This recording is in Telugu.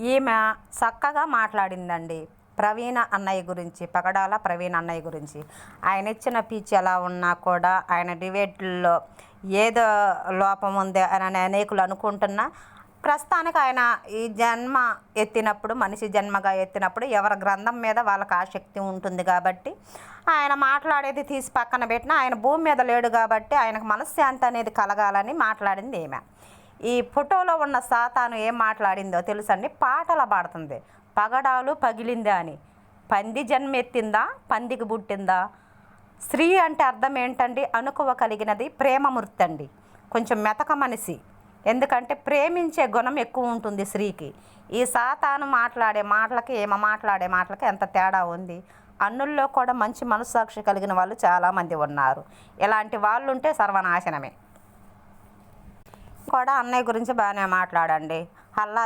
ఈమె చక్కగా మాట్లాడిందండి ప్రవీణ అన్నయ్య గురించి, పగడాల ప్రవీణ అన్నయ్య గురించి. ఆయన ఇచ్చిన పీచ్ ఎలా ఉన్నా కూడా ఆయన డిబేట్లో ఏదో లోపం ఉంది అని అనేకులు అనుకుంటున్నా, ప్రస్తుతానికి ఆయన ఈ జన్మ ఎత్తినప్పుడు, మనిషి జన్మగా ఎత్తినప్పుడు ఎవరి గ్రంథం మీద వాళ్ళకి ఆసక్తి ఉంటుంది కాబట్టి ఆయన మాట్లాడేది తీసి పక్కన పెట్టినా, ఆయన భూమి మీద లేడు కాబట్టి ఆయనకు మనశ్శాంతి అనేది కలగాలని మాట్లాడింది ఈమె. ఈ ఫోటోలో ఉన్న సాతాను ఏం మాట్లాడిందో తెలుసండి, పాటలు పాడుతుంది. పగడాలు పగిలిందా అని. పంది జన్మెత్తిందా, పందికి పుట్టిందా? స్త్రీ అంటే అర్థం ఏంటండి? అనుకువ కలిగినది, ప్రేమమూర్తి అండి, కొంచెం మెతక మనిషి. ఎందుకంటే ప్రేమించే గుణం ఎక్కువ ఉంటుంది స్త్రీకి. ఈ సాతాను మాట్లాడే మాటలకి ఏమ మాట్లాడే మాటలకి ఎంత తేడా ఉంది. అన్నుల్లో కూడా మంచి మనస్సాక్షి కలిగిన వాళ్ళు చాలామంది ఉన్నారు. ఇలాంటి వాళ్ళు ఉంటే సర్వనాశనమే. కూడా అన్నయ్య గురించి బాగానే మాట్లాడండి. అల్లా